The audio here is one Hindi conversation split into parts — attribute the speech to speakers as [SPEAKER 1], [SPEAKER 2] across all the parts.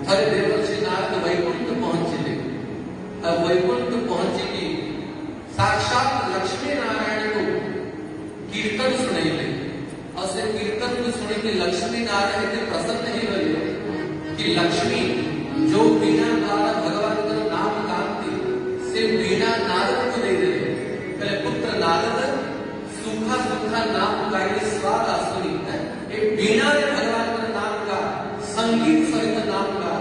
[SPEAKER 1] थरे देवर्षि नारद वैकुंठ पहुंचले। अब वैकुंठ पहुंची साक्षात लक्ष्मी नारायण को कीर्तन सुनेले और से कीर्तन को सुने के लक्ष्मी नारायण के प्रसन्न ही बने कि लक्ष्मी जो बिना द्वारा भगवान का नाम गाती से बिना नारद को दे दे। पहले पुत्र नारद सूखा सूखा नाम गाइए स्वाद आसुरी है ये बिना भगवान का नाम का संगीत सहित नाम का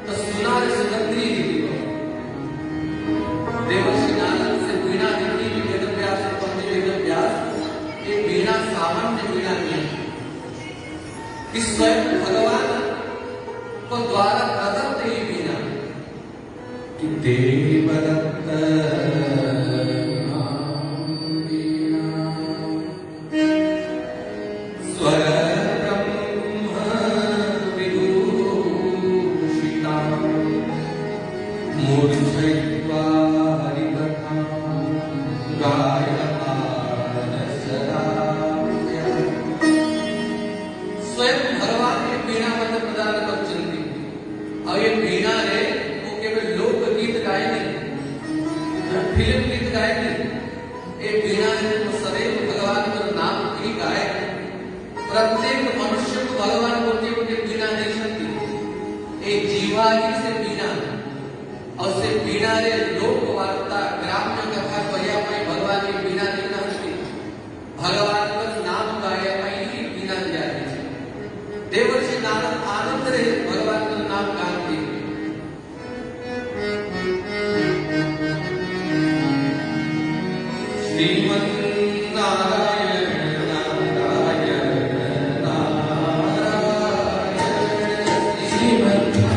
[SPEAKER 1] तो सुना रे सुगंधी देवर्षि नारद से वीणा निकली वेद व्यास पंडित वेद व्यास ये वीणा सामान्य वीणा नहीं कि स्वयं भगवान को द्वारा प्रदत्त ही वीणा कि देवदत्त स्वर फिल्म गीत गाएंगे एक वीणा तो सदैव भगवान का नाम ही गाए। प्रत्येक मनुष्य को भगवान बोलते हुए वीणा नहीं सकती एक जीवा ही से वीणा और से वीणा रे लोक वार्ता ग्राम्य कथा कहया में भगवान की वीणा नहीं सकती भगवान का नाम गाया में ही वीणा जाती है। देवर्षि नारद आनंद रे भगवान का नाम गाते श्रीमन्नारायण नारायण नारायण श्रीमन्नारायण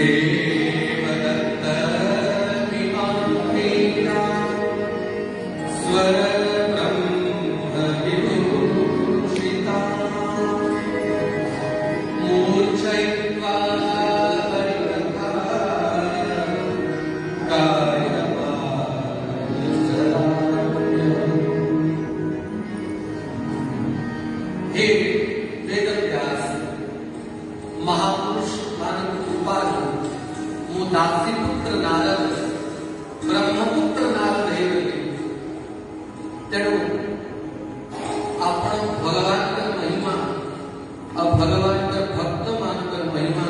[SPEAKER 1] देवदत्त विमानेना स्वर ब्रह्म विभूषिता मूर्छयित्वा हरिकथा हे वेदव्यास महापुरुष मानव उपाधि मुदासी पुत्र नारद ब्रह्मपुत्र नारद हेरले तेणु आपण भगवान का महिमा और भगवान का भक्त मानकर महिमा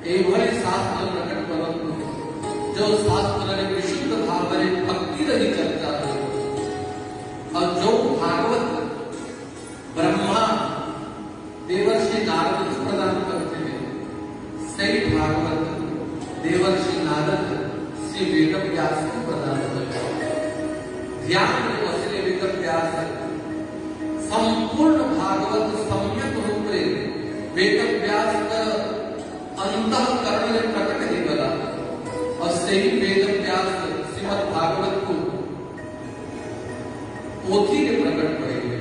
[SPEAKER 1] एभली शास्त्र प्रकट करंतु जो शास्त्र ने विशुद्ध भाव में भक्ति रही चर्चा है और जो भागवत ब्रह्मा देवर्षि नारद को प्रदान करते हैं सही भागवत देवर्षि नारद श्री वेदव्यास को प्रदान करते हैं ध्यान में असले वेदव्यास संपूर्ण भागवत सम्यक रूप में वेदव्यास का अंतःकरण में प्रकट ही करा और सही वेदव्यास श्रीमद् भागवत को पोथी ने प्रकट करेंगे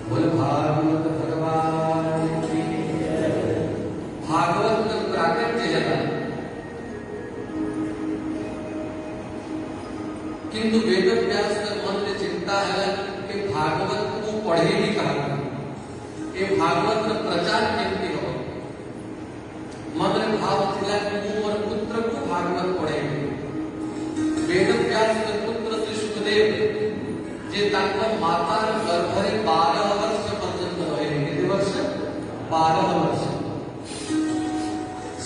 [SPEAKER 1] बोल भागवत भगवान की भागवत का प्राकट्य है किंतु वेदव्यास का मन में चिंता है कि भागवत को पढ़े ही कहा ये भागवत का प्रचार केमती हो मन में भाव थिला कि मु और पुत्र को भागवत पढ़ेंगे वेदव्यास के पुत्र श्री सुखदेव जे तांका माता गर्भरे 12 वर्ष पर्यंत रहे किती वर्ष 12 वर्ष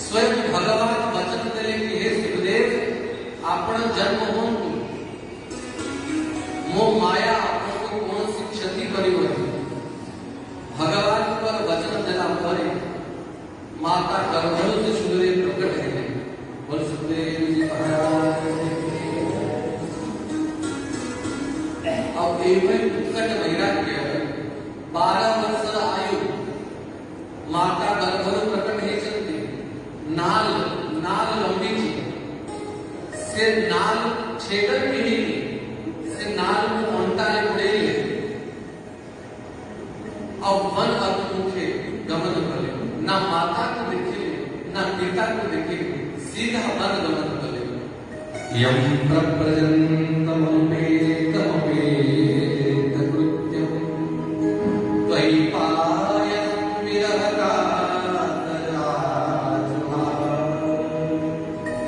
[SPEAKER 1] स्वयं भगवान वचन देले कि हे सुखदेव आपण जन्म होंतु मो माया आपको कौन सी क्षति करिवो भगवान पर वचन देला परे माता गर्भरु से सुखदेव प्रकट है बोल सुखदेव जी महाराज अब एवं उत्कट वैराग्य 12 वर्ष आयु माता गर्भरु प्रकट है चलती नाल नाल लंबी थी से नाल छेदन भी नहीं से नाल को अंटाले पड़े और वन अभिमुखे गमन करे ना माता को देखे ना पिता को देखे सीधा वन गमन करे यम प्रप्रजन्तमपेतमपेत कृत्यं त्वयि पायं विरहकातराजुहा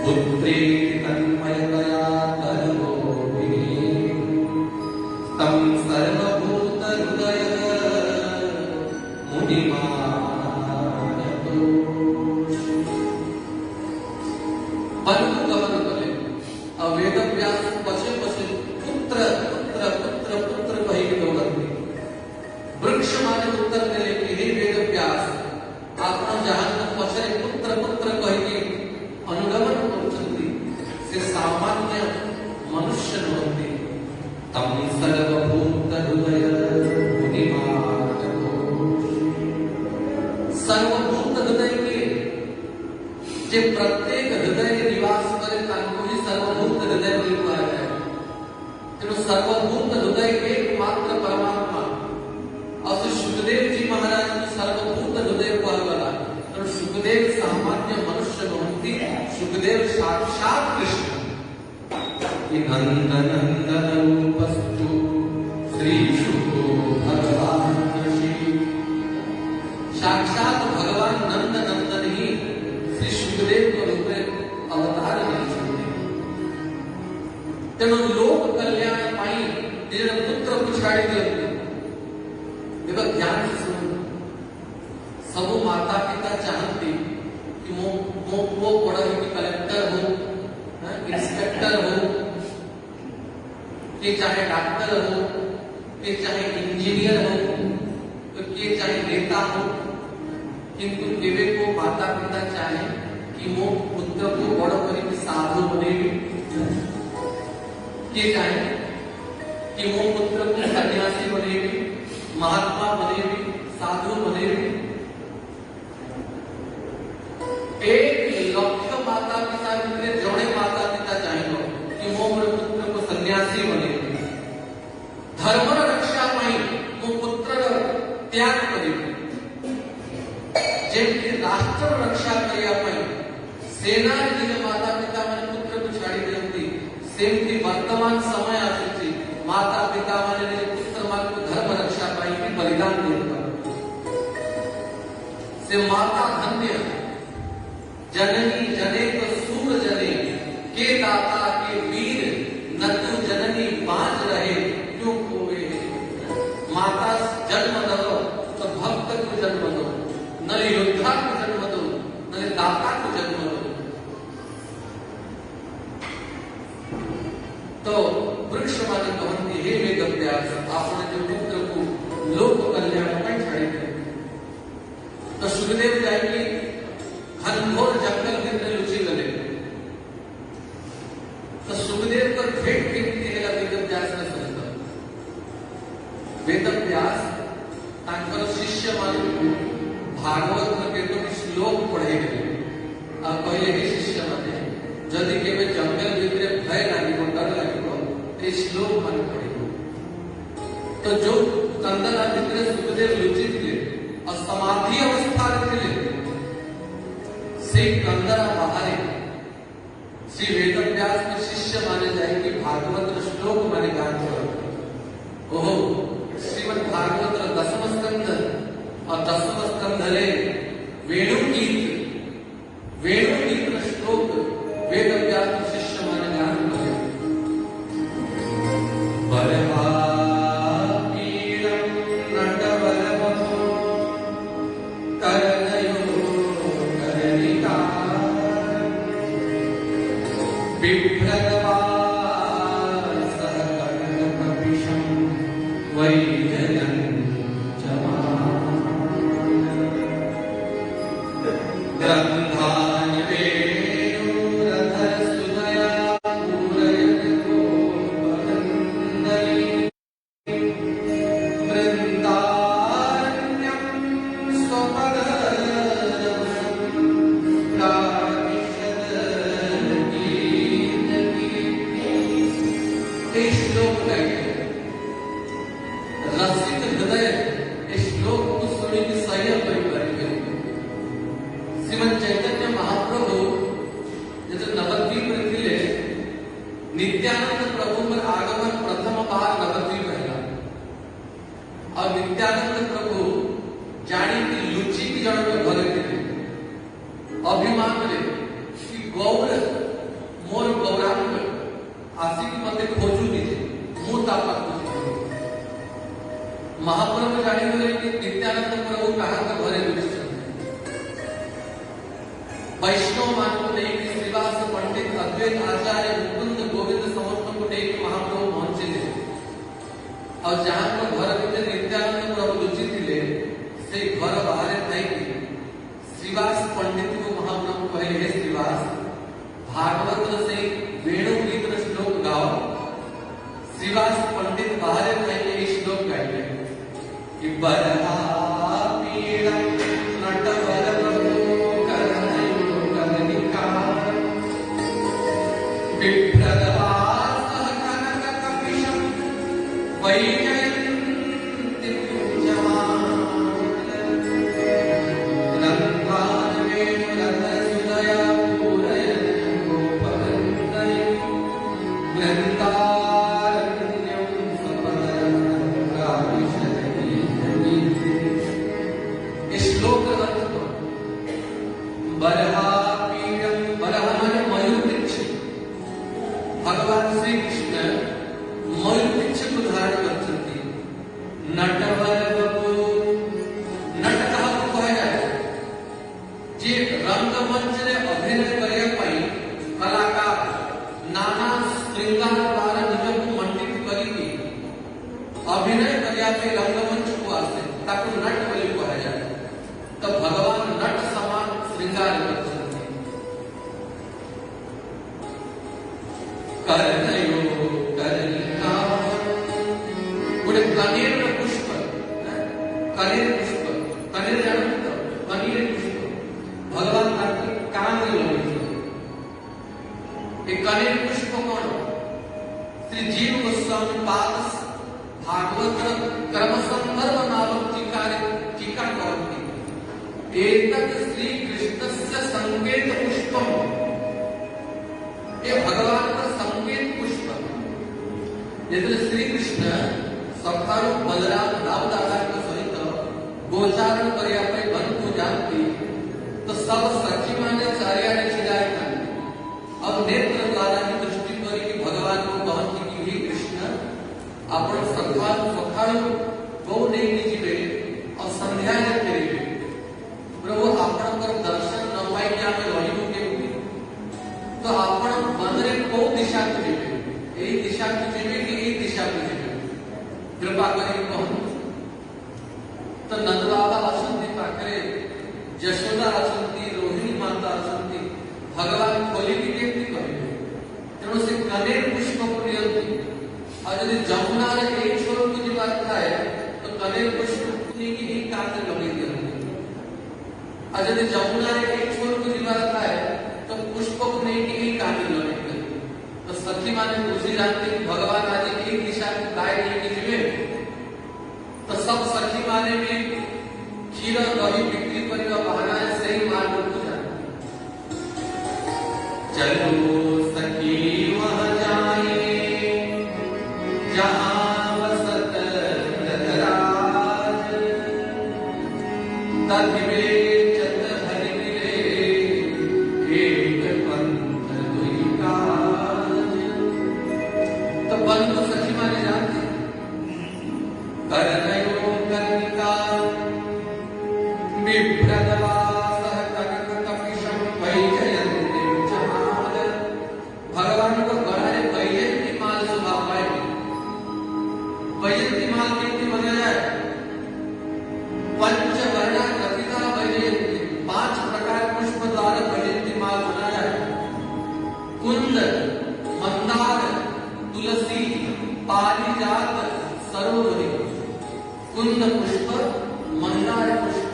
[SPEAKER 1] पुत्रेति तन्मयतया तर्वोभिः तं सर्वभूतहृदय मुनिमानतो परंतु गमन करे और वेदव्यास पछे पछे पुत्र पुत्र पुत्र पुत्र कही दौड़ती वृक्ष माने उत्तर देले कि हे वेदव्यास आपण जहां तक पछे पुत्र पुत्र कही अनुगमन करछंती से सामान्य मनुष्य नोती तम सर्वभूत हृदय मुनिमानतो सर्वभूत हृदय के जे प्रत्येक हृदय निवास करे तांको ही सर्वभूत हृदय बोली कहा जाए तेणु सर्वभूत हृदय एकमात्र परमात्मा और सुखदेव जी महाराज को सर्वभूत हृदय कहला तेणु सुखदेव सामान्य मनुष्य नोती सुखदेव साक्षात कृष्ण कि नंदनंदन रूपस्तु श्री शुको भगवान श्री साक्षात भगवान नंद नंदन ही श्री सुखदेव को रूप में अवतार लेते तेणु लोक कल्याण पाई निज पुत्र को छाड़ी दिए देखो ध्यान से सुनो सब माता पिता चाहते कि मो पुओ पढ़ा कि कलेक्टर हो इंस्पेक्टर हो कि चाहे डॉक्टर हो कि चाहे इंजीनियर हो कि चाहे नेता हो किंतु केवे को माता पिता चाहे कि मो पुत्र को बड़ करी साधु बनेगी कि चाहे कि मो पुत्र को सन्यासी बनेगी महात्मा बनेगी साधु बनेगी एक लक्ष माता पिता भितर जड़े माता पिता चाहिए कि मो मोर पुत्र को सन्यासी बने धर्म रक्षा मो पुत्र त्याग करी जेमती राष्ट्र रक्षा करने सेना निज माता पिता मन पुत्र को छाड़ी दियंती सेमती वर्तमान समय आसी माता पिता माने निज पुत्र मान को धर्म रक्षा पाई भी बलिदान देता से माता धन्य जननी जनेक सूर जने के दाता के वीर नतु जननी बांझ रहे क्यों खोए माता जन्म दो तो भक्त को जन्म दो न योद्धा को जन्म दो न दाता को जन्म दो तो वृक्ष माने कहती हे वेद व्यास आपने जो पुत्र को लोक कल्याण में छाड़ी थे तो सुखदेव जाएंगे घनघोर जंगल के लुचि गले तो सुखदेव पर भेंट केमती है वेद व्यास ने सुनता वेद व्यास तांकर शिष्य मान भागवत में केतो श्लोक पढ़े गए आ पहले ही शिष्य माने जदि केवे जंगल भितरे भय लागिबो डर लागिबो ते श्लोक मान पढ़िबो तो जो कंदला भितरे सुखदेव लुचि थे और समाधि अवस्था रे से कंदला बाहर श्री वेद व्यास के शिष्य माने जाए कि भागवत श्लोक माने गान कर ओहो श्रीमद् भागवत दसम स्कंद और दसम स्कंध रे वेणु गीत श्लोक वेद व्यास के शिष्य माने गान कर बरहा पीड़म नटवरमो करनयो करनिका बिभ्रतवा सहकर्णकपिशं वैजयन् ग्रन्थानि वेणुरधरसुधया पूरयन् गोपनन्दनी वृन्दारण्यं स्वपदरसं प्राविशदगीतगीते श्लोक रसिक हृदय श्लोक को सुनी की संयम करेंगे श्रीमद चैतन्य महाप्रभु जैसे नवद्वीप थे नित्यानंद प्रभु पर आगमन प्रथम बार नवद्वीप है और नित्यानंद प्रभु जानी की लुचि की जड़ में भरे थे अभिमान रे कि गौर मोर गौरांग आसिक मते खोजू दीजिए मुंह तापा महाप्रभु जानी गए कि नित्यानंद प्रभु कहाँ का भरे लुचि वैष्णव मान को नहीं कि श्रीवास पंडित अद्वैत आचार्य मुकुंद गोविंद समस्त को नहीं कि महाप्रभु पहुंचे थे और जहां पर घर में नित्यानंद प्रभु लुचि थे से घर बाहर नहीं कि श्रीवास पंडित को महाप्रभु कहे हे श्रीवास भागवत से वेणु गीत श्लोक गाओ श्रीवास पंडित बाहर नहीं श्लोक गाइए कि बरहा पीड़म नटवरमो भगवान श्री कृष्ण मयूर वृक्ष को धारण करते नटवर नट कहा जाए जे रंगमंच ने अभिनय करने कलाकार नाना श्रृंगार द्वारा निजक मंडित करी अभिनय करने रंगमंच को आसे ताकि नट बोली कहा जाए तो भगवान नट समान श्रृंगार करते करनयो करनिका गोटे कनेर पुष्प कनेर पुष्प कनेर जानते कनेर पुष्प भगवान कनेर पुष्प कौन श्री जीव गोस्वामी पाद भागवत क्रम संदर्भ नामक टीका करती एतत् श्री कृष्णस्य संकेत पुष्पम, ये भगवान का संकेत पुष्प। यदि श्री कृष्ण सखारू बलराम राव दादा के सहित गोचारण करिया पे वन को जानती तो सब सखी माने चारियाडे छिड़ाई और नेत्र द्वारा की दृष्टि करी कि भगवान को कहती कि हे कृष्ण आपण सखारू गौ नहीं कीजिए और संध्या ने फेरिबे प्रभु आपणकर दर्शन न पाई कि आमे रहिबु केउटी तो आपण वनरे को दिशा को जेबे एई दिशा को जेबे कि एई दिशा को जेबे कृपा करी कहू तो नंद बाबा असंति पाखरे यशोदा असंति रोहिणी माता असंति भगवान खोली की केमती कहिबे तेणु से कनेर पुष्प को नियंती और यदि जमुना रे एक छोर को जीवा थाए तो कनेर पुष्प की ही कांटे लगे दिया और यदि जमुना रे एक छोर को जीवा थाए तो पुष्प को नहीं की ही कांटे लगे तो सखी माने पूछी जाती कि भगवान आज एक दिशा की गाय नहीं की जीवे तो सब सखी माने में खीर दही बिक्री करने का बहाना है सही मार्ग को जाना चलो सखी वहां जाए जहां वसत रतराज तथिवे चत हरि मिले एक पंथ दुई काज। तो पंथ सखी माने जानते करनयो कनिका विप्रदवासः कनक कपिशं वैजयन्ती जहाल। भगवान को गढ़ारे वैजयंती माल स्वभाव पाए वैजयंती माल कितनी बना जाए पंचवर्णा कथिता वैजयंती 5 प्रकार पुष्प द्वारा वैजयंती माल बना जाए कुंद मंदार तुलसी पारिजात सरोवरी। कुंद पुष्प मंदार पुष्प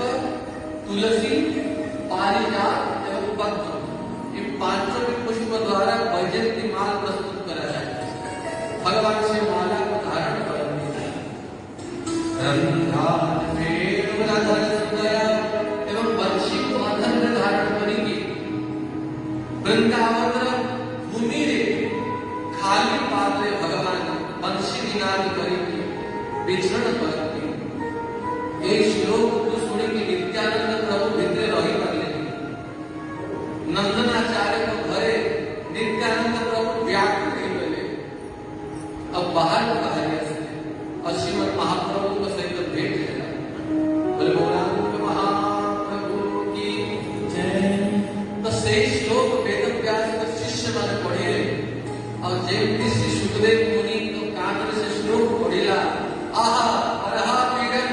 [SPEAKER 1] तुलसी पारिजात एवं पद्म ये पांचों के पुष्प द्वारा वैजयंती माल प्रस्तुत करा जाए। भगवान से माला को धारण करनी रंधान में उदाधर सुंदया एवं बंशी को अधर में धारण करेंगे। वृंदावन भूमि रे खाली पात्र भगवान बंशी निनाद करेंगे विचरण करेंगे। ये श्लोक को सुने कि नित्यानंद प्रभु भितरे रही पारे नंदनाचार्य को घरे नित्यानंद प्रभु व्याकुल नहीं बोले अब बाहर बाहर और श्रीमद महाप्रभु को सहित भेंट है बोले गौरांग महाप्रभु की जय। तो से श्लोक वेद व्यास के शिष्य माने पढ़े और जेमती श्री सुखदेव मुनि तो कान से श्लोक पढ़िला आहा अरहा पीडन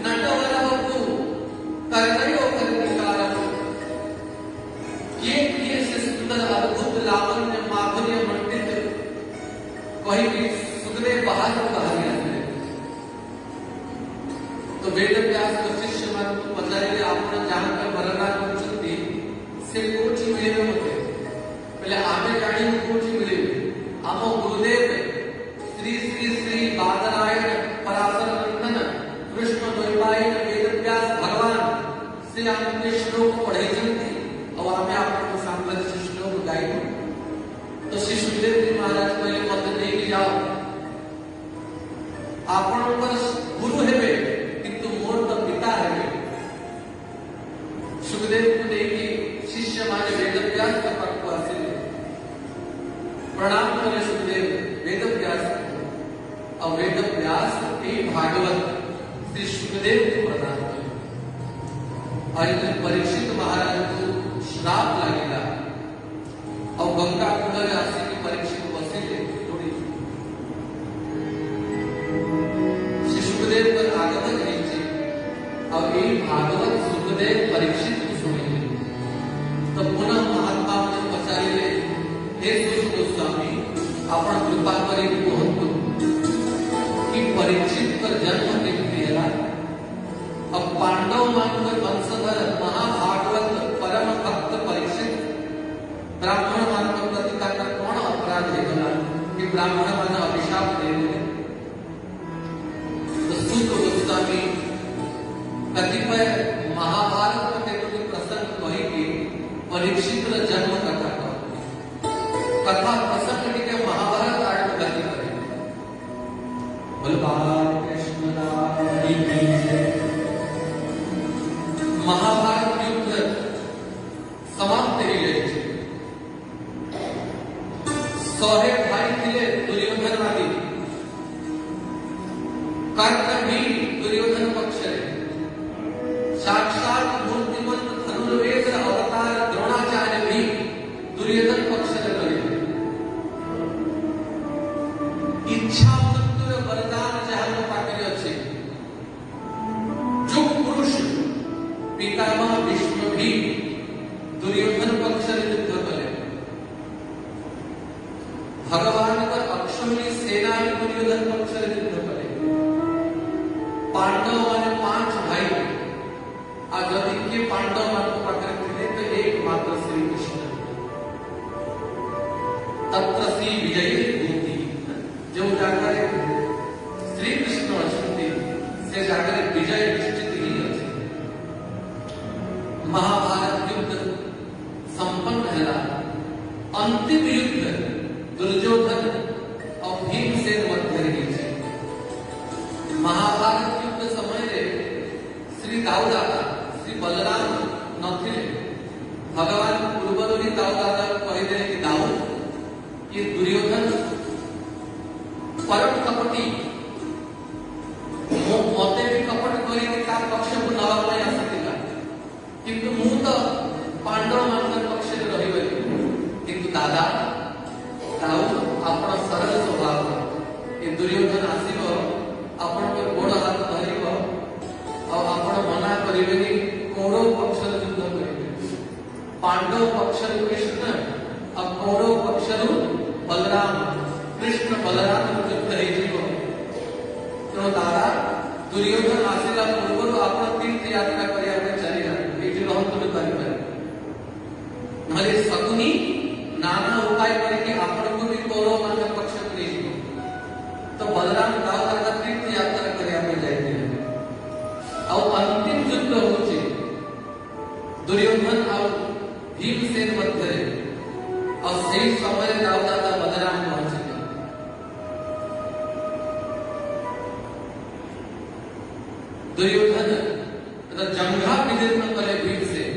[SPEAKER 1] नटवरवतु करनयो कनिकारम। ये से सुंदर अद्भुत लावण्य माधुर्य मंडित वही भी सुखदेव बाहर को कहा गया है। तो वेद व्यास को शिष्य मान को पचारे आपने जहां पर वर्णना करती से कोठी मिले होते पहले आमे जानी कोठी मिले आमो गुरुदेव श्री श्री श्री बादरायण पराशर नंदन कृष्ण द्वैपायन वेद व्यास भगवान से आपने श्लोक पढ़े चलती और आमे आपको सामने से श्लोक गाई तो श्री सुखदेव जी महाराज पहले पद नहीं जाओ आपण पर गुरु हेबे किंतु मोर तो पिता हेबे। सुखदेव को देखी शिष्य माने वेद व्यास का पक्ष आसिले प्रणाम करे सुखदेव वेद व्यास और वेद व्यास के भागवत श्री सुखदेव को प्रदान करे और परीक्षित महाराज को श्राप लगेगा और गंगा कुंड राशि की परीक्षित वसीले थोड़ी श्री सुखदेव पर आगमन नीचे और ये भागवत सुखदेव परीक्षित को सुनेंगे तो पुनः महात्मा ने पचारे हे सुख गोस्वामी आपण कृपा करी कहतु कि परीक्षित पर जन्म दिया अब पांडव मानकर वंशधर महाभागवत परम भक्त परीक्षित ब्राह्मण मानकर प्रतिकार कौन परीक्षित जन्म कथा कथा प्रसंग टीके महाभारत आड़ गति करे बलवान कृष्ण महाभारत युद्ध समाप्त થઈ ગઈ છે. 100 ભાઈ થિલે दुर्योधन वाली कर्क भी दुर्योधन पक्ष है. साक्षात मूर्तिमंत धनुर्वेद अवतार द्रोणाचार्य भी दुर्योधन पक्ष करे. इच्छा मृत्यु वरदान जहां पाटिल अच्छे जो पुरुष पितामह भीष्म भी दुर्योधन पक्ष युद्ध करे. भगवान का अक्षौहिणी सेना भी दुर्योधन पक्ष युद्ध करे. पांडव और 5 भाई आ गति के पांडव मात्र पाकर थे तो एकमात्र श्री कृष्ण. तत्र श्री विजयी भूति जो जाकर श्री कृष्ण अछंती से जाकर विजय निश्चित ही अछि. महाभारत युद्ध संपन्न है. अंतिम युद्ध दुर्योधन और भीमसेन मध्य रही है. महाभारत युद्ध समय श्री दाऊदादा श्री बलराम नथिले भगवान पूर्वरु ही दाऊदादा कहिदे कि दाऊ ये दुर्योधन परम कपटी मते भी कपट करी ता पक्ष को नवा पय आसीला किंतु मु तो पांडव मान पक्ष रे रहिबे किंतु दादा दाऊ आपण सरल स्वभाव ये दुर्योधन आसीबो आपण को गोड़ हाथ धरिबो और आपण मना करिबेनी कौरव पक्ष युद्ध करिबे. पांडव पक्ष कृष्ण और कौरव पक्ष बलराम कृष्ण बलराम युद्ध है जीव. तो दादा दुर्योधन आसिला पूर्व आपण तीर्थ यात्रा करिया पे चली एठी रहन तुम करिबे नले सकुनी नाना उपाय करके आपण को भी कौरव मान पक्ष ले जीव. तो बलराम दाऊ दादा तीर्थ यात्रा करिया पे जाइए और अंतिम युद्ध होचे दुर्योधन और भीमसेन मध्य और सही समय दाऊ दादा बलराम पहुंचे. दुर्योधन जंघा विदीर्ण करे भीमसेन.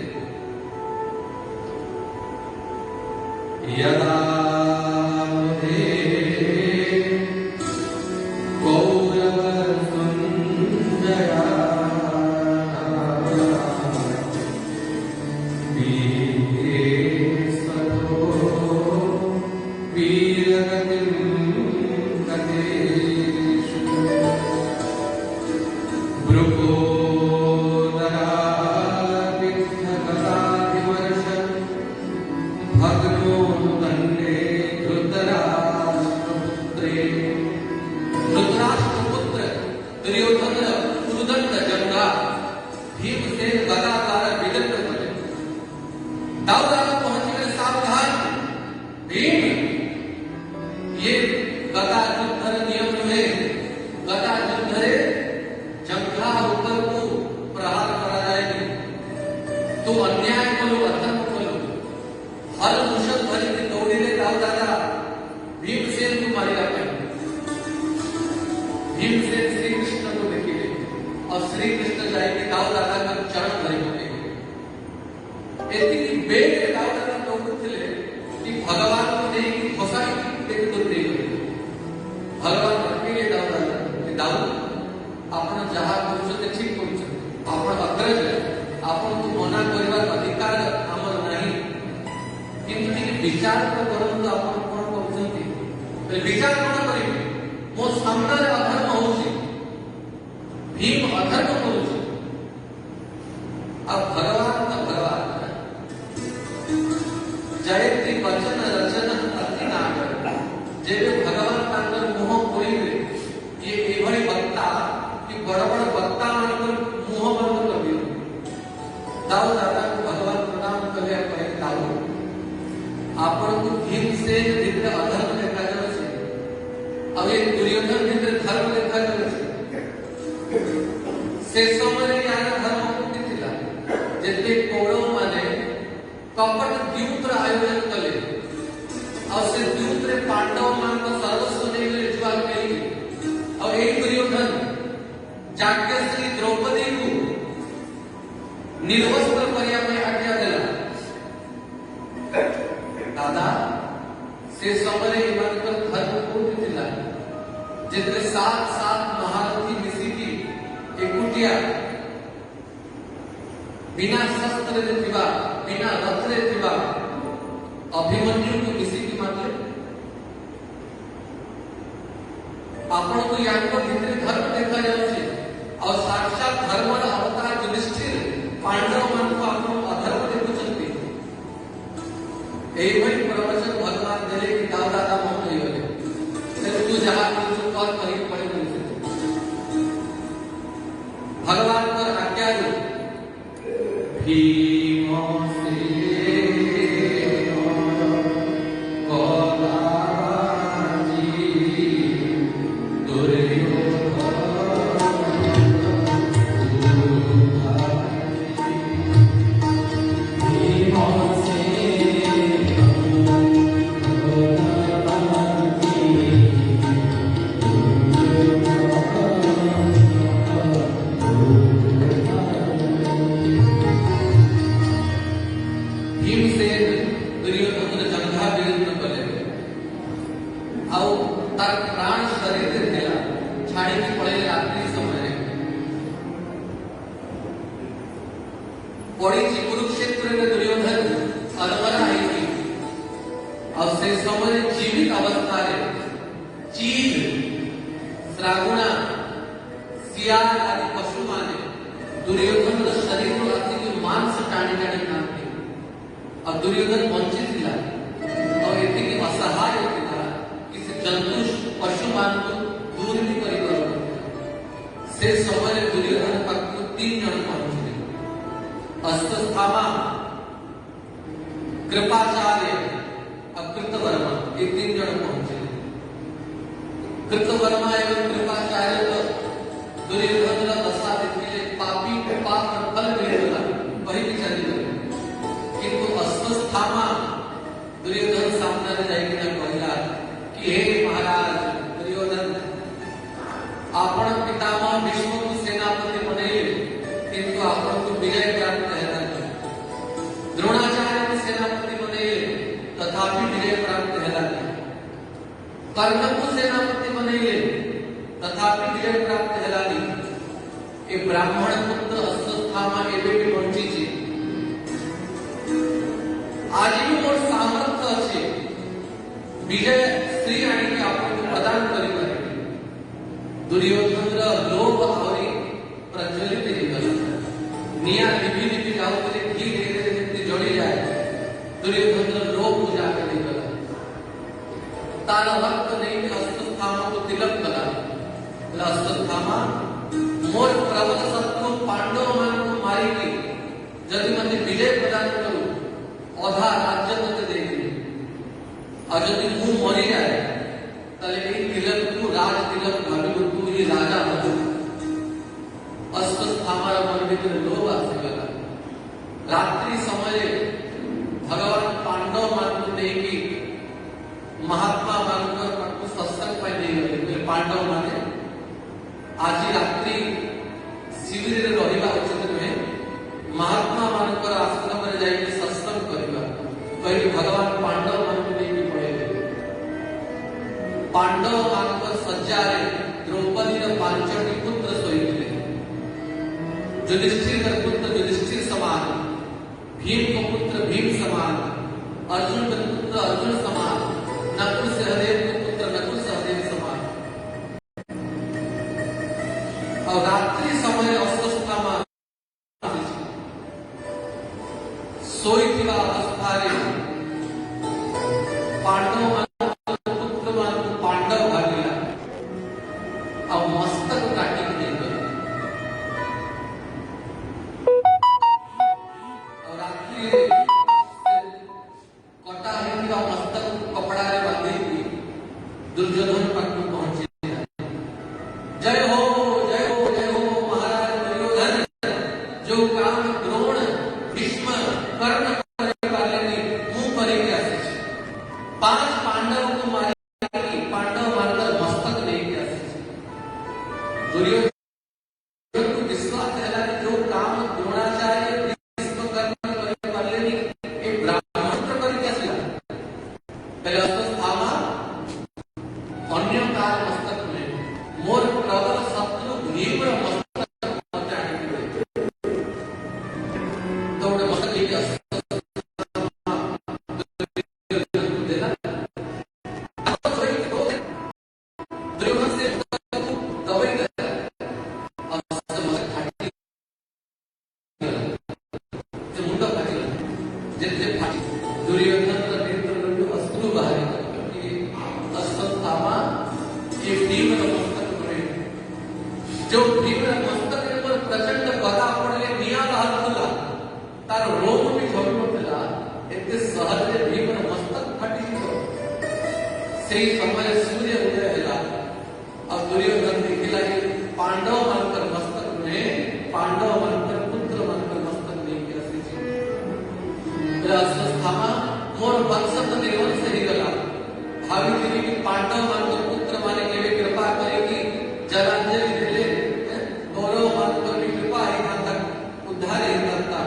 [SPEAKER 1] यदा कपट द्यूतर आयोजन कले और से द्यूतरे पांडव मान को सर्वस्व देवे ज्वाल करी और एक दुर्योधन जाके श्री द्रौपदी को निर्वस्त्र करिया में आज्ञा देला दादा से समय इमानकर धर्म कोटि थिला जितने सात सात महारथी मिसिकी एकुटिया बिना शस्त्र रे थिबा बिना रथ रे थिबा अभिमन्यु को मिसिकी मारले आपण को यांको भितरे धर्म देखा जाउछि और साक्षात धर्म अवतार युधिष्ठिर पांडव मान को आपण अधर्म देखुछंती एई भई प्रवचन भगवान देले कि दादा दा मन नहीं होले से तू जहां कुछ कर करी पड़े नहीं भगवान पर आज्ञा दो भीम से कुरुक्षेत्र में दुर्योधन अनवरा है और से समय जीवित अवस्था रे चील श्रागुणा सियाल आदि पशु माने दुर्योधन शरीर को अति मांस टाणी टाणी खाते और दुर्योधन वंचित थिला और एति के असहाय थिला किसी जंतु पशु मान को दूर भी करी करो से समय दुर्योधन पक्को 3 जन पहुंचे अस्तस्थामा कृपाचार्य और कृतवर्मा ये 3 जन पहुंचे कृतवर्मा एवं कृपाचार्य को दुर्योधन दशा देखिले पापी को पाप फल मिलेगा वही विचारी किंतु अस्तस्थामा दुर्योधन सामने जाएगी ना कहला कि हे महाराज दुर्योधन आपण पितामह भीष्म को सेनापति बनेले किंतु आपण को विजय प्राप्त हैला द्रोणाचार्य को सेनापति बनेले तथापि विजय प्राप्त हैला कर्ण को सेनापति बनेले तथापि विजय प्राप्त हैला ए ब्राह्मण पुत्र अश्वत्थामा एबे भी बंची छे आज भी मोर सामर्थ्य अछि विजय श्री आनी के आपण को प्रदान करि पारे दुर्योधन रा लोभ आवरी प्रज्वलित निकल निया लिपि लिपि जाओ तो घी धीरे धीरे जोड़ी जाए दुर्योधन रा लोभ पूजा कर निकल तारा वक्त नहीं कि अश्वत्थामा को तिलक करा अश्वत्थामा मोर प्रबल शत्रु पांडव मान को मारेगी यदि मते विजय प्रदान करूं अधा राज्य मते देगी और यदि मु मरी जाए तले ए तिलक को राज तिलक भाभी तू ये राजा हो अश्वत्थामा मन भीतर लोभ आसे गला रात्रि समय भगवान पांडव मान को देगी महात्मा मान को सत्संग पाई देगी पांडव माने आज रात्रि शिविर रे रहिबा उचित नुहे महात्मा मानकर आश्रम रे जाई सत्संग करिबा कहि भगवान पांडव मान को देगी पड़े पांडव मानकर सज्जा रे द्रौपदी रे 5टी पुत्र सोईले युधिष्ठिर का पुत्र युधिष्ठिर समान भीम का पुत्र भीम समान अर्जुन का पुत्र अर्जुन समान नकुल सहदेव का पुत्र नकुल सहदेव समान और रात्रि समय अश्वत्थामा सोईथिबा अवस्था रे पांडव पुत्र मान पांडव भागिला और मस्तक काटी के देकर और रात्रि कटा हिंदा मस्तक कपड़ा रे बांधी दुर्योधन पाक पहुंचे जय हो महाराज दुर्योधन जो काम द्रोण भीष्म कर्ण करने वाले दुर्योधन नेत्र अश्रु बाहरी अश्वत्थामा ये भीम मस्तक में जो भीम मस्तक पर प्रचंड बला पड़े निया हाथला तार रोम भी झड़ पड़ा एते सहज भीम मस्तक फटी से समय सूर्य उदय है अब दुर्योधन देखिला पांडव मानकर मस्तक में पांडव मानकर पुत्र मानकर मस्तक नहीं किया अश्वत्थामा मोर वंशत निर्वंश ही गला भावी जी की पांडव मानकर पुत्र माने के लिए कृपा करेगी जलांजलि दिले गौरव मानकर भी कृपा ही तक उद्धार ही करता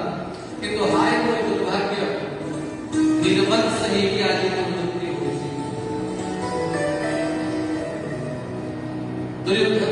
[SPEAKER 1] किंतु हाय को दुर्भाग्य निर्वंश ही की आदि को मृत्यु हुई दुर्योधन